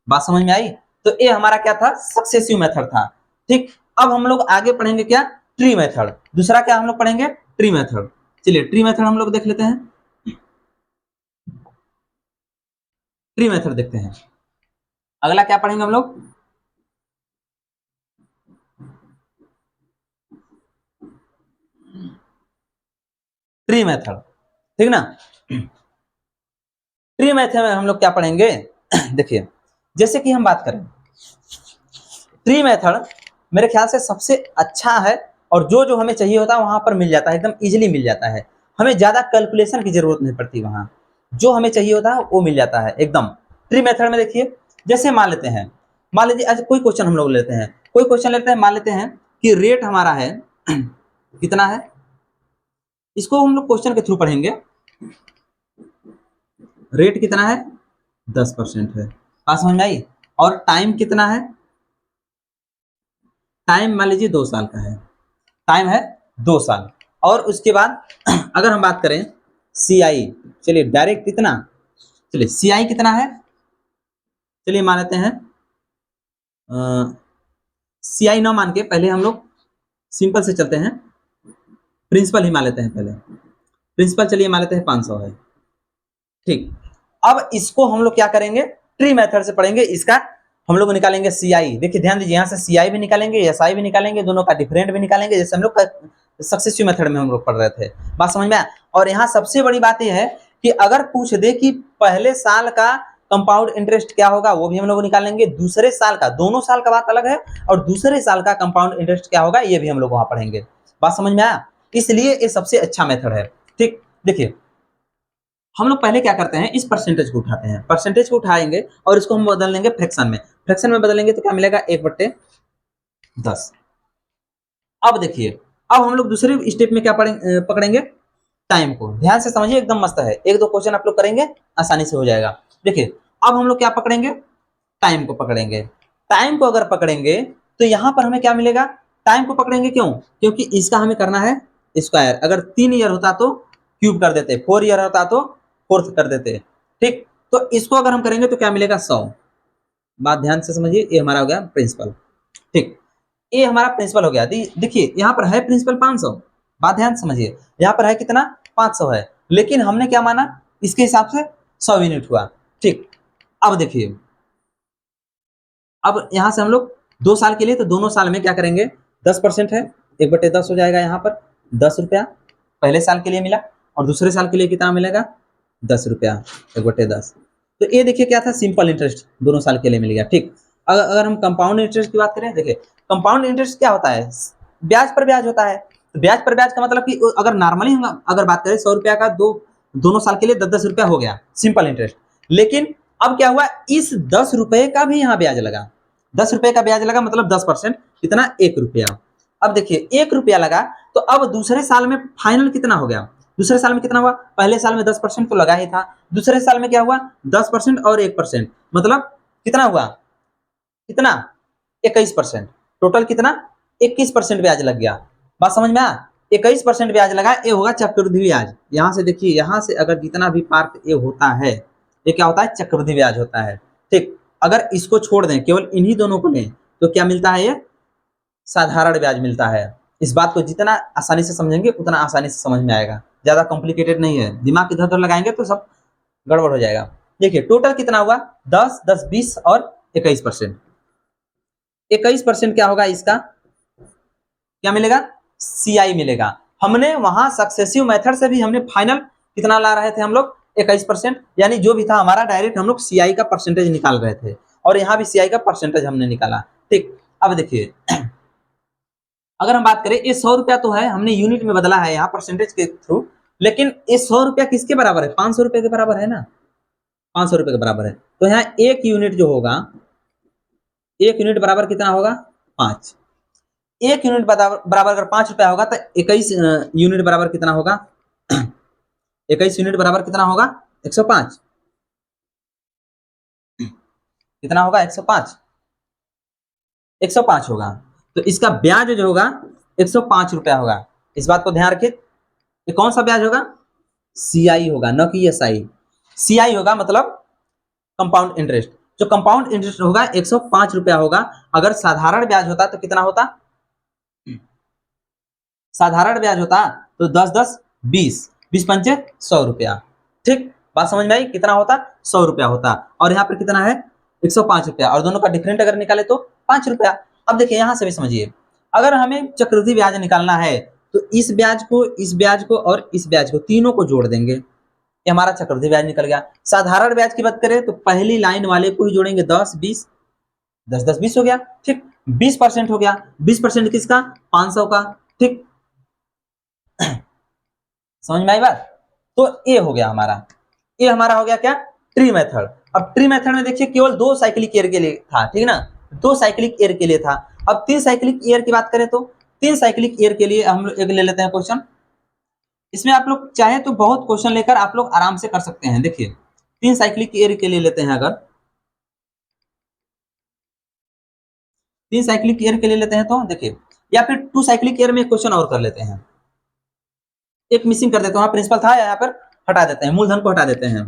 Speaker 1: बात समझ में आई। तो ये हमारा क्या था, सक्सेसिव मेथड था, ठीक। अब हम लोग आगे पढ़ेंगे क्या, ट्री मेथड। दूसरा क्या हम लोग पढ़ेंगे, ट्री मेथड। चलिए ट्री मेथड हम लोग देख लेते हैं, ट्री मेथड देखते हैं। अगला क्या पढ़ेंगे हम लोग, ट्री मेथड, ठीक ना। ट्री मेथड में हम लोग क्या पढ़ेंगे देखिए जैसे कि हम बात करें ट्री मेथड, मेरे ख्याल से सबसे अच्छा है, और जो जो हमें चाहिए होता है वहां पर मिल जाता है, एकदम इजीली मिल जाता है, हमें ज्यादा कैलकुलेशन की जरूरत नहीं पड़ती, वहां जो हमें चाहिए होता है वो मिल जाता है एकदम। ट्री मेथड में देखिए जैसे मान लेते हैं, मान लीजिए आज कोई क्वेश्चन हम लोग लेते हैं, कोई क्वेश्चन लेते हैं, मान लेते हैं कि रेट हमारा है कितना है, इसको हम लोग क्वेश्चन के थ्रू पढ़ेंगे। रेट कितना है 10% है, बात समझ में आई। और टाइम कितना है, टाइम मान लीजिए 2 साल का है, टाइम है 2 साल। और उसके बाद अगर हम बात करें CI, चलिए डायरेक्ट कितना, चलिए CI कितना है, चलिए मान लेते हैं CI ना मान के पहले हम लोग सिंपल से चलते हैं, प्रिंसिपल ही मान लेते हैं पहले, प्रिंसिपल चलिए मान लेते हैं 500 है, ठीक। अब इसको हम लोग क्या करेंगे, ट्री मेथड से पढ़ेंगे, इसका हम लोग निकालेंगे CI। देखिए ध्यान दीजिए, यहाँ से CI भी निकालेंगे, SI भी निकालेंगे, दोनों का डिफरेंट भी निकालेंगे, जैसे हम लोग सक्सेसिव मेथड में हम लोग पढ़ रहे थे। बात समझ में आया। और यहाँ सबसे बड़ी बात यह है कि अगर पूछ दे कि पहले साल का कंपाउंड इंटरेस्ट क्या होगा, वो भी हम लोग निकालेंगे, दूसरे साल का, दोनों साल का बात अलग है, और दूसरे साल का कंपाउंड इंटरेस्ट क्या होगा ये भी हम लोग वहां पढ़ेंगे। बात समझ में आया, इसलिए ये सबसे अच्छा मेथड है, ठीक। देखिए हम लोग पहले क्या करते हैं, इस परसेंटेज को उठाते हैं, परसेंटेज को उठाएंगे और इसको हम बदल देंगे फ्रैक्शन में, फ्रैक्शन में बदलेंगे तो क्या मिलेगा 1/10। अब देखिए अब हम लोग दूसरे स्टेप में क्या पकड़ेंगे, टाइम को। ध्यान से समझिए, एकदम मस्त है, एक दो क्वेश्चन आप लोग करेंगे आसानी से हो जाएगा। देखिए अब हम लोग क्या पकड़ेंगे, टाइम को पकड़ेंगे। टाइम को अगर पकड़ेंगे तो यहाँ पर हमें क्या मिलेगा, टाइम को पकड़ेंगे क्यों, क्योंकि इसका हमें करना है स्क्वायर। अगर 3 ईयर होता तो क्यूब कर देते, 4 ईयर होता तो फोर्थ कर देते, ठीक। तो इसको अगर हम करेंगे तो क्या मिलेगा, 100। बात ध्यान से समझिए, ये हमारा हो गया प्रिंसिपल, ठीक। ये हमारा प्रिंसिपल हो गया। देखिए यहाँ पर है प्रिंसिपल 500, बात ध्यान से समझिए, यहाँ पर है कितना, 500 है, लेकिन हमने क्या माना, इसके हिसाब से 100 यूनिट हुआ, ठीक। अब देखिए, अब यहाँ से हम लोग 2 साल के लिए, तो दोनों साल में क्या करेंगे, 10% है, 1/10 हो जाएगा। यहाँ पर 10 रुपया पहले साल के लिए मिला, और दूसरे साल के लिए कितना मिलेगा, 10 रुपया, 1/10। तो ये देखिए क्या था, सिंपल इंटरेस्ट दोनों साल के लिए मिल गया, ठीक। अगर हम कंपाउंड इंटरेस्ट की बात करें, देखिए कंपाउंड इंटरेस्ट क्या होता है, ब्याज पर ब्याज होता है। तो ब्याज पर ब्याज का मतलब कि अगर नॉर्मली हम अगर बात करें 100 रुपया का, दोनों साल के लिए 10-10 रुपया हो गया, सिंपल इंटरेस्ट। लेकिन अब क्या हुआ, इस 10 रुपए का भी यहाँ ब्याज लगा, 10 रुपए का ब्याज लगा, मतलब 10%, कितना, 1 रुपया। अब देखिए 1 रुपया लगा, तो अब दूसरे साल में फाइनल कितना हो गया, दूसरे साल में कितना हुआ, पहले साल में 10% तो लगा ही था, दूसरे साल में क्या हुआ, 10% और 1%, मतलब कितना हुआ, कितना, 21%। टोटल कितना, 21% ब्याज लग गया। बात समझ में आया, 21% ब्याज लगा, ये होगा चक्रवृद्धि ब्याज। यहाँ से देखिए, यहाँ से अगर जितना भी पार्ट ये होता है, ये क्या होता है, चक्रवृद्धि ब्याज होता है, ठीक। अगर इसको छोड़ दें, केवल इन्हीं दोनों को लें, तो क्या मिलता है, ये साधारण ब्याज मिलता है। इस बात को जितना आसानी से समझेंगे उतना आसानी से समझ में आएगा, ज्यादा कॉम्प्लिकेटेड नहीं है, दिमाग इधर उधर लगाएंगे तो सब गड़बड़ हो जाएगा। देखिए टोटल कितना हुआ, 10, 10, 20 और 21%। 21% क्या होगा, इसका क्या मिलेगा, सीआई मिलेगा। हमने वहां सक्सेसिव मेथड से भी हमने फाइनल कितना ला रहे थे हम लोग, 21%, यानी जो भी था हमारा, डायरेक्ट हम लोग सीआई का परसेंटेज निकाल रहे थे, और यहाँ भी सीआई का परसेंटेज हमने निकाला, ठीक। अब देखिए अगर हम बात करें, ये 100 रुपया तो है, हमने यूनिट में बदला है यहाँ परसेंटेज के थ्रू, लेकिन ये 100 रुपया किसके बराबर है, 500 रुपये के बराबर है ना, 500 रुपये के बराबर है। तो यहाँ एक यूनिट जो होगा, एक यूनिट बराबर कितना होगा, 5। एक यूनिट बराबर अगर 5 रुपया होगा, तो 21 यूनिट बराबर कितना होगा, 21 यूनिट बराबर कितना होगा, 105, कितना होगा, 105, 105 होगा। तो इसका ब्याज जो होगा 105 रुपया होगा। इस बात को ध्यान रखिए, ये कौन सा ब्याज होगा, सीआई होगा, न कि एसआई। सीआई होगा मतलब कंपाउंड इंटरेस्ट। जो कंपाउंड इंटरेस्ट होगा 105 रुपया होगा। अगर साधारण ब्याज होता तो कितना होता, साधारण ब्याज होता तो 10, 10, 20, 20 पंचे 100 रुपया, ठीक। बात समझ में आई, कितना होता, 100 रुपया होता, और यहाँ पर कितना है, 105 रुपया, और दोनों का डिफरेंट अगर निकाले तो 5 रुपया। अब देखिए यहाँ से भी समझिए, अगर हमें चक्रवृद्धि ब्याज निकालना है, तो इस ब्याज को, इस ब्याज को और इस ब्याज को, तीनों को जोड़ देंगे, ये हमारा चक्रवृद्धि ब्याज निकल गया। साधारण ब्याज की बात करें तो पहली लाइन वाले को ही जोड़ेंगे, 10, 20, 10, 10, 20 हो गया, ठीक। 20% हो गया, 20% किसका, 500 का, ठीक। समझ में आई बात। तो ये हो गया हमारा, ये हमारा हो गया क्या, ट्री मेथड। अब ट्री मेथड में देखिए केवल 2 साइक्लिक ईयर के लिए था, ठीक ना, 2 साइक्लिक ईयर के लिए था। अब 3 साइक्लिक ईयर की बात करें तो 3 साइक्लिक ईयर के लिए हम लोग एक ले लेते हैं क्वेश्चन। इसमें आप लोग चाहे तो बहुत क्वेश्चन लेकर आप लोग आराम से कर सकते हैं। देखिए 3 साइक्लिक ईयर के लिए लेते हैं, अगर 3 साइक्लिक ईयर के लिए लेते हैं तो देखिए, या फिर 2 साइक्लिक ईयर में क्वेश्चन और कर लेते हैं, एक मिसिंग कर देते हैं, वहां प्रिंसिपल था, यहाँ पर हटा देते हैं, मूलधन को हटा देते हैं।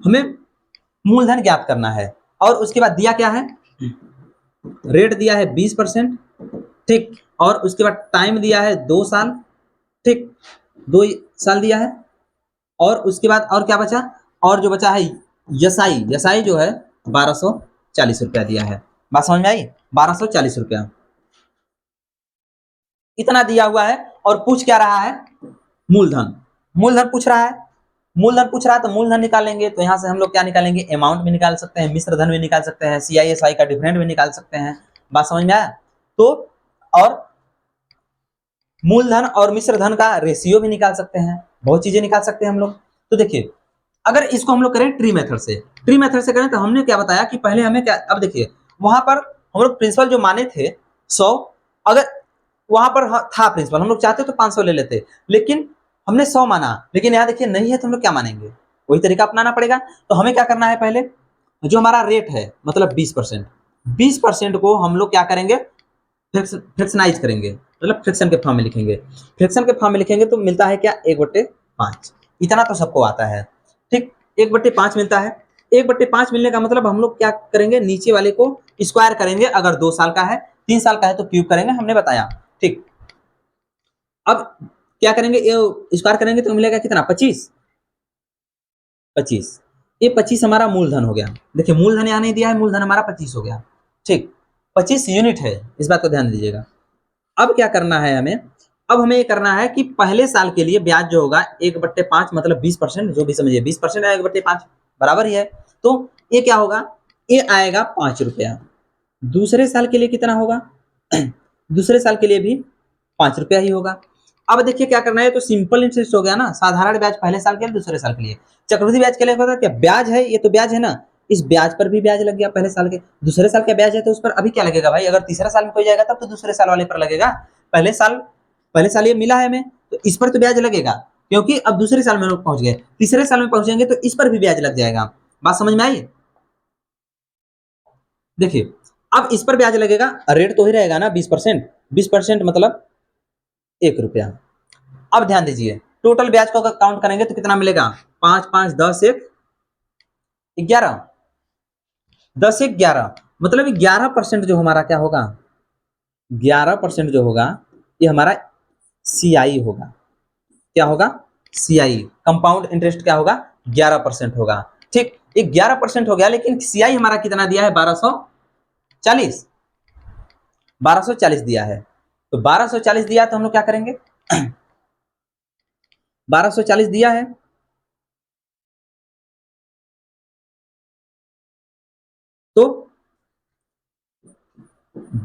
Speaker 1: हमें मूलधन ज्ञात करना है, और उसके बाद दिया क्या है, रेट दिया है 20%, ठीक। और उसके बाद टाइम दिया है 2 साल, ठीक, 2 साल दिया है। और उसके बाद और क्या बचा, और जो बचा है यसाई, यसाई जो है 1240 रुपया दिया है। बात समझ में आई, 1240 रुपया इतना दिया हुआ है। और पूछ क्या रहा है, मूलधन, मूलधन पूछ रहा है, मूलधन पूछ रहा है, तो मूलधन निकालेंगे। तो यहाँ से हम लोग क्या निकालेंगे, अमाउंट भी निकाल सकते हैं, मिश्र धन भी निकाल सकते हैं, CISI का डिफरेंट भी निकाल सकते हैं। बात समझ में आया। तो और मूलधन और मिश्र धन का रेशियो भी निकाल सकते हैं, बहुत चीजें निकाल सकते हैं हम लोग। तो देखिए अगर इसको हम लोग करें ट्री मेथड से, ट्री मेथड से करें तो हमने क्या बताया कि पहले हमें क्या, अब देखिए वहां पर हम लोग प्रिंसिपल जो माने थे 100, अगर वहां पर था प्रिंसिपल, हम लोग चाहते तो 500 ले लेते, लेकिन हमने 100 माना, लेकिन यहाँ देखिए नहीं है तो हम लोग क्या मानेंगे, वही तरीका अपनाना पड़ेगा। तो हमें क्या करना है, पहले जो हमारा रेट है मतलब 20%, 20% को हम लोग क्या करेंगे, फ्रिक्शनाइज करेंगे, मतलब फ्रिक्शन के फॉर्म में लिखेंगे। फ्रिक्शन के फॉर्म में लिखेंगे तो मिलता है क्या, 1/5। इतना तो सबको आता है, ठीक, 1/5 मिलता है। 1/5 मिलने का मतलब हम लोग क्या करेंगे, नीचे वाले को स्क्वायर करेंगे, अगर 2 साल का है, 3 साल का है तो क्यूब करेंगे, हमने बताया, ठीक। अब क्या करेंगे, स्क्वायर करेंगे तो मिलेगा कितना, 25। 25, ये 25 हमारा मूलधन हो गया। देखिए मूलधन यहाँ नहीं दिया है, मूलधन हमारा 25 हो गया, ठीक, 25 यूनिट है, इस बात को ध्यान दीजिएगा। अब क्या करना है हमें, अब हमें ये करना है कि पहले साल के लिए ब्याज जो होगा 1/5 मतलब 20%, जो भी समझिए 20% है, 1/5 बराबर ही है। तो ये क्या होगा, ये आएगा 5 रुपया। दूसरे साल के लिए कितना होगा, दूसरे साल के लिए भी 5 रुपया ही होगा। अब देखिए क्या करना है, तो सिंपल इंटरेस्ट हो गया ना, साधारण ब्याज पहले साल के लिए, दूसरे साल के लिए। चक्रवृद्धि ब्याज के लिए होता है क्या, ब्याज है, ये तो ब्याज है ना, इस ब्याज पर भी ब्याज लग गया पहले साल के, दूसरे साल का ब्याज है तो उस पर अभी क्या लगेगा भाई, अगर तीसरा साल में कोई जाएगा तब तो दूसरे साल वाले पर लगेगा। पहले साल ये मिला है हमें, तो इस पर तो ब्याज लगेगा, क्योंकि अब दूसरे साल में लोग पहुंच गए, तीसरे साल में पहुंचेंगे तो इस पर भी ब्याज लग जाएगा। बात समझ में आई। देखिए अब इस पर ब्याज लगेगा, रेट तो ही रहेगा ना 20%, 20% मतलब 1 रुपया। अब ध्यान दीजिए, टोटल ब्याज को अगर काउंट करेंगे तो कितना मिलेगा, 5 5 10 1 11, 10 1 11, मतलब 11% जो हमारा क्या होगा, 11% जो होगा ये हमारा सीआई होगा। क्या होगा, सीआई, कंपाउंड इंटरेस्ट क्या होगा, 11% होगा, ठीक। ये 11% हो गया, लेकिन सीआई हमारा कितना दिया है, 1240, 1240 दिया है। तो 1240 दिया तो हम लोग क्या करेंगे, 1240 दिया है, तो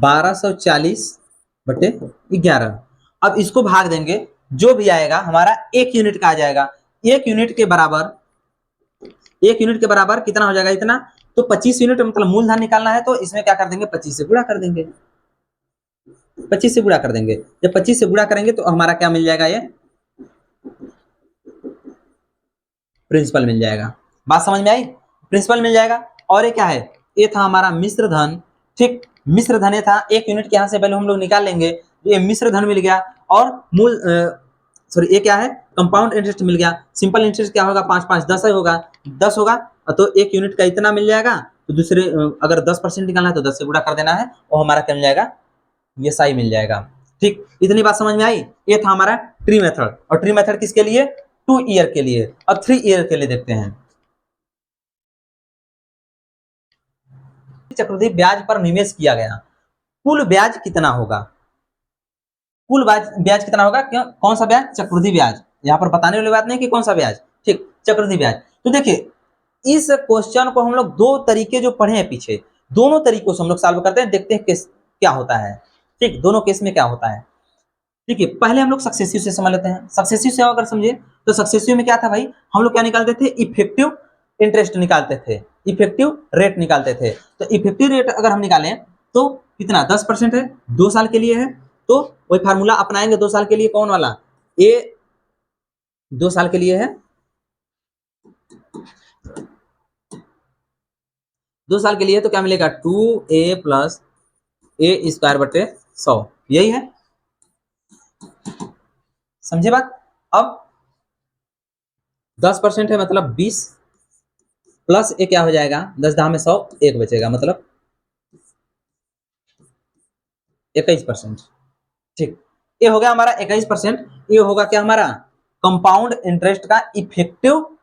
Speaker 1: 1240/11, अब इसको भाग देंगे, जो भी आएगा हमारा 1 यूनिट का आ जाएगा। 1 यूनिट के बराबर, 1 यूनिट के बराबर कितना हो जाएगा, इतना। तो 25 यूनिट मतलब मूलधन निकालना है, तो इसमें क्या कर देंगे, 25 से गुणा कर देंगे, 25 से गुणा कर देंगे। जब 25 से गुणा करेंगे तो हमारा क्या मिल जाएगा, ये प्रिंसिपल मिल जाएगा। बात समझ में आई, प्रिंसिपल मिल जाएगा। और ये क्या है, ये था हमारा मिश्र धन, ठीक, मिश्र धन ये था, 1 यूनिट के यहाँ से वैल्यू हम लोग निकाल लेंगे, ये मिश्र धन मिल गया। और मूल सॉरी ये क्या है, कंपाउंड इंटरेस्ट मिल गया। सिंपल इंटरेस्ट क्या होगा, 5 5 10 होगा, 10 होगा, तो 1 यूनिट का इतना मिल जाएगा। तो दूसरे अगर 10% निकालना है तो 10 से गुणा कर देना है, और हमारा क्या मिल जाएगा, ये साई मिल जाएगा, ठीक। इतनी बात समझ में आई। ये था हमारा ट्री मेथड, और ट्री मेथड किसके लिए, 2 ईयर के लिए। अब 3 ईयर के लिए देखते हैं। चक्रवृद्धि ब्याज पर निवेश किया गया, कुल ब्याज कितना होगा, कुल ब्याज कितना होगा, क्यों, कौन सा ब्याज, चक्रवृद्धि ब्याज। यहाँ पर बताने वाली बात नहीं कि कौन सा ब्याज, ठीक, चक्रवृद्धि ब्याज। तो देखिए इस क्वेश्चन को हम लोग दो तरीके जो पढ़े हैं पीछे, दोनों तरीकों से हम लोग सॉल्व करते हैं, देखते हैं केस क्या होता है, ठीक, दोनों केस में क्या होता है। देखिए पहले हम लोग सक्सेसिव से समझ लेते हैं। सक्सेसिव से अगर समझे तो सक्सेसिव में क्या था भाई, हम लोग क्या निकालते थे, इफेक्टिव इंटरेस्ट निकालते थे, इफेक्टिव रेट निकालते थे। तो इफेक्टिव रेट अगर हम निकालें तो कितना, 10% है, 2 साल के लिए है। तो वही फार्मूला अपनाएंगे, 2 साल के लिए कौन वाला, ए 2 साल के लिए है, 2 साल के लिए तो क्या मिलेगा, 2a+a² 100, यही है, समझे बात। अब 10% है मतलब 20, प्लस ये क्या हो जाएगा, 10 10 में 100, 1 बचेगा मतलब 21%, ठीक। ये हो गया हमारा 21%। ये होगा क्या हमारा, कंपाउंड इंटरेस्ट का इफेक्टिव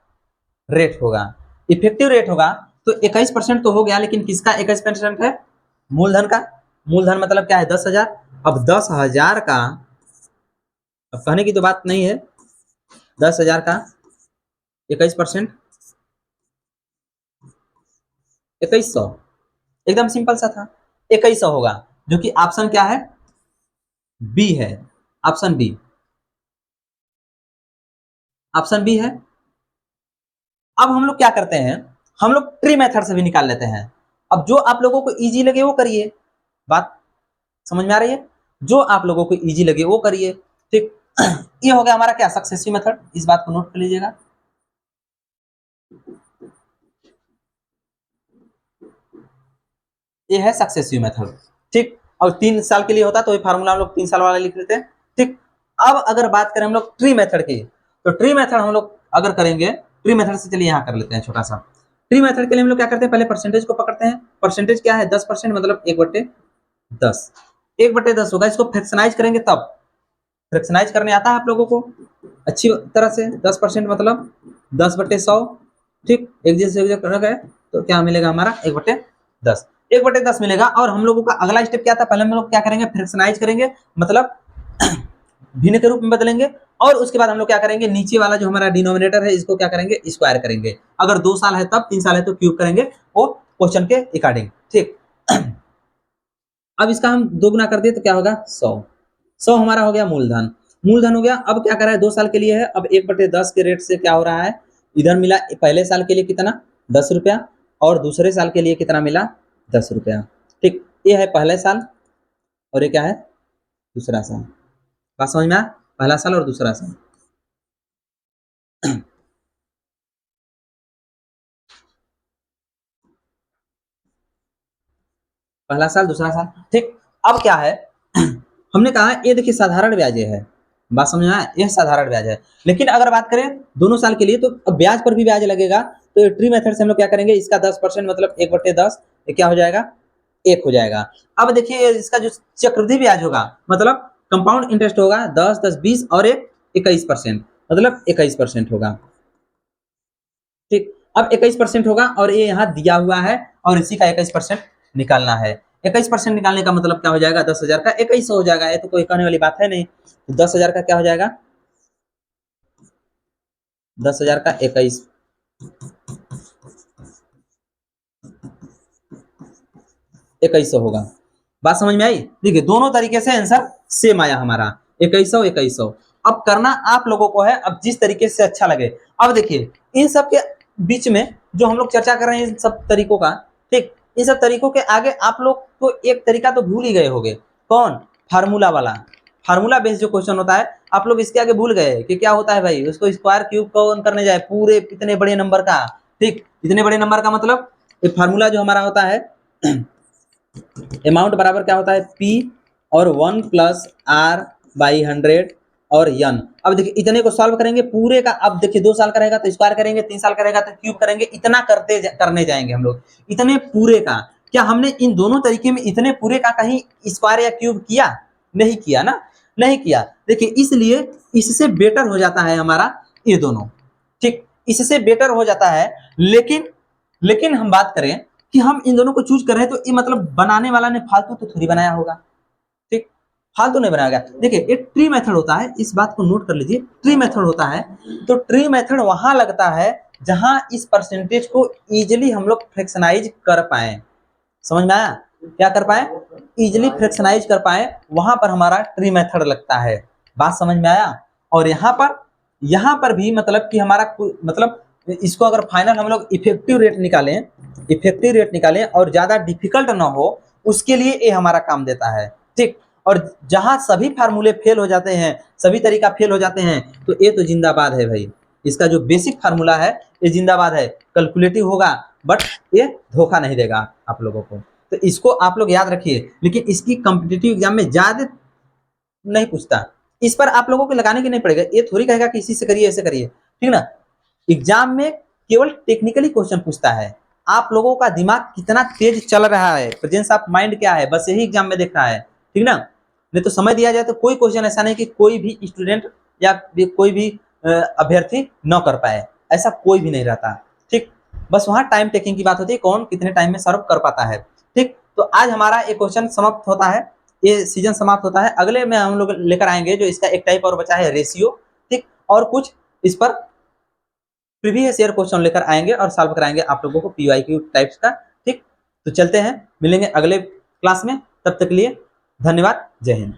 Speaker 1: रेट होगा, इफेक्टिव रेट होगा। तो 21% तो हो गया, लेकिन किसका 21% है, मूलधन का। मूलधन मतलब क्या है, 10,000। अब 10,000 का, अब कहने की तो बात नहीं है, 10,000 का 21%, 2100, एकदम सिंपल सा था, 2100 होगा, जो कि ऑप्शन क्या है, बी है, ऑप्शन बी, ऑप्शन बी है। अब हम लोग क्या करते हैं, हम लोग ट्री मेथड से भी निकाल लेते हैं। अब जो आप लोगों को इजी लगे वो करिए, बात समझ में आ रही है। जो आप लोगों को इजी लगे वो करिए। ठीक, ये हो गया हमारा क्या सक्सेसिव मेथड, इस बात को नोट कर लीजिएगा। ये है सक्सेसिव मेथड। ठीक, और 3 साल के लिए होता तो ये फार्मूला हम लोग 3 साल वाला लिख लेते हैं। ठीक, अब अगर बात करें हम लोग ट्री मेथड की, तो ट्री मेथड हम लोग अगर करेंगे, ट्री मेथड से चलिए यहाँ कर लेते हैं छोटा सा। ट्री मेथड के लिए हम लोग क्या करते हैं, पहले परसेंटेज को पकड़ते हैं। परसेंटेज क्या है, 10% मतलब 1/10। 1/10 होगा, इसको फ्रैक्शनाइज करेंगे तब। फ्रैक्शनाइज करने आता है आप लोगों को अच्छी तरह से। 10% मतलब 10/100। ठीक, एक जैसे कर गए तो क्या मिलेगा हमारा 1/10। 1/10 मिलेगा। और हम लोगों का अगला स्टेप क्या था, पहले हम लोग क्या करेंगे, फ्रैक्शनाइज करेंगे, मतलब भिन्न के रूप में बदलेंगे। और उसके बाद हम लोग क्या करेंगे, नीचे वाला जो हमारा डिनोमिनेटर है इसको क्या करेंगे, स्क्वायर करेंगे। अगर 2 साल है तब, 3 साल है तो क्यूब करेंगे, वो क्वेश्चन के अकॉर्डिंग। ठीक, अब इसका हम दोगुना कर दिए तो क्या होगा, 100। 100 हमारा हो गया मूलधन। मूलधन हो गया। अब क्या कर रहा है, 2 साल के लिए है। अब 1/10 के रेट से क्या हो रहा है, इधर मिला पहले साल के लिए कितना, 10 रुपया, और दूसरे साल के लिए कितना मिला, 10 रुपया। ठीक, ये है पहले साल और ये क्या है, दूसरा साल। बात समझ में आया, पहला साल और दूसरा साल। पहला साल दूसरा साल। ठीक, अब क्या है, हमने कहा ये देखिए साधारण ब्याज है। बात समझ में आया, यह साधारण ब्याज है। लेकिन अगर बात करें दोनों साल के लिए तो अब ब्याज पर भी ब्याज लगेगा। तो ट्री मेथड से हम लोग क्या करेंगे, इसका 10% मतलब 1/10, ये क्या हो जाएगा, 1 हो जाएगा। अब देखिए इसका जो चक्रवृद्धि ब्याज होगा, मतलब कंपाउंड इंटरेस्ट होगा, 10, 10, 20 और 21%, मतलब 21% होगा। ठीक, अब 21% होगा और ये यहाँ दिया हुआ है और इसी का 21% निकालना है। 21% निकालने का मतलब क्या हो जाएगा, 10,000 का 2100 हो जाएगा। ये तो कोई कहने वाली बात है नहीं। तो 10,000 का क्या हो जाएगा, 10,000 का 2100 होगा। बात समझ में आई। देखिए दोनों तरीके से आंसर सेम आया हमारा, 2100 2100। अब करना आप लोगों को है, अब जिस तरीके से अच्छा लगे। अब देखिए इन सब के बीच में जो हम लोग चर्चा कर रहे हैं इन सब तरीकों का, ठीक, इन सब तरीकों के आगे आप लोग को एक तरीका तो भूल ही गए होंगे, कौन, फार्मूला वाला। फार्मूला बेस्ड जो क्वेश्चन होता है, आप लोग इसके आगे भूल गए कि क्या होता है भाई, उसको स्क्वायर क्यूब कौन करने जाए पूरे इतने बड़े नंबर का। ठीक, इतने बड़े नंबर का मतलब फार्मूला जो हमारा होता है, अमाउंट बराबर क्या होता है, P और 1+R/100 और n। अब देखिए इतने को सॉल्व करेंगे पूरे का। अब देखिए 2 साल का रहेगा तो स्क्वायर करेंगे, 3 साल का रहेगा तो क्यूब करेंगे, इतना करने जाएंगे हम लोग, इतने पूरे का। क्या हमने इन दोनों तरीके में इतने पूरे का कहीं स्क्वायर या क्यूब किया, नहीं किया ना, नहीं किया। देखिए इसलिए इससे बेटर हो जाता है हमारा ये दोनों। ठीक, इससे बेटर हो जाता है। लेकिन लेकिन हम बात करें कि हम इन दोनों को चूज कर रहे हैं, तो ये मतलब बनाने वाला ने फालतू तो थोड़ी बनाया होगा। ठीक, फालतू नहीं बनाया गया। देखिए एक ट्री मेथड होता है, इस बात को नोट कर लीजिए, ट्री मेथड होता है। तो ट्री मेथड वहां लगता है जहां इस परसेंटेज को इजिली हम लोग फ्रैक्शनाइज कर पाए। समझ में आया, क्या कर पाए, इजिली फ्रैक्शनाइज कर पाए, वहां पर हमारा ट्री मेथड लगता है। बात समझ में आया। और यहाँ पर भी मतलब कि हमारा मतलब इसको अगर फाइनल हम लोग इफेक्टिव रेट निकालें और ज्यादा डिफिकल्ट ना हो, उसके लिए ये हमारा काम देता है। ठीक, और जहां सभी फार्मूले फेल हो जाते हैं, सभी तरीका फेल हो जाते हैं, तो ये तो जिंदाबाद है भाई। इसका जो बेसिक फार्मूला है ये जिंदाबाद है, कैलकुलेटिव होगा बट ये धोखा नहीं देगा आप लोगों को। तो इसको आप लोग याद रखिए। लेकिन इसकी कॉम्पिटिटिव एग्जाम में ज्यादा नहीं पूछता, इस पर आप लोगों को लगाने की नहीं पड़ेगा। ये थोड़ी कहेगा कि इसी से करिए ऐसे करिए, ठीक ना। एग्जाम में केवल टेक्निकली क्वेश्चन पूछता है, आप लोगों का दिमाग कितना तेज चल रहा है, प्रेजेंस ऑफ माइंड क्या है, बस यही एग्जाम में देख रहा है, ठीक ना। नहीं तो समय दिया जाए तो कोई क्वेश्चन ऐसा नहीं कि कोई भी स्टूडेंट या कोई भी अभ्यर्थी न कर पाए, ऐसा कोई भी नहीं रहता। ठीक, बस वहाँ टाइम टेकिंग की बात होती है, कौन कितने टाइम में सर्व कर पाता है। ठीक, तो आज हमारा एक क्वेश्चन समाप्त होता है, ये सीजन समाप्त होता है। अगले में हम लोग लेकर आएंगे जो इसका एक टाइप और बचा है, रेशियो। ठीक, और कुछ इस पर प्रीवियस ईयर क्वेश्चन लेकर आएंगे और सॉल्व कराएंगे आप लोगों को PYQ टाइप्स का। ठीक, तो चलते हैं, मिलेंगे अगले क्लास में, तब तक के लिए धन्यवाद, जय हिंद।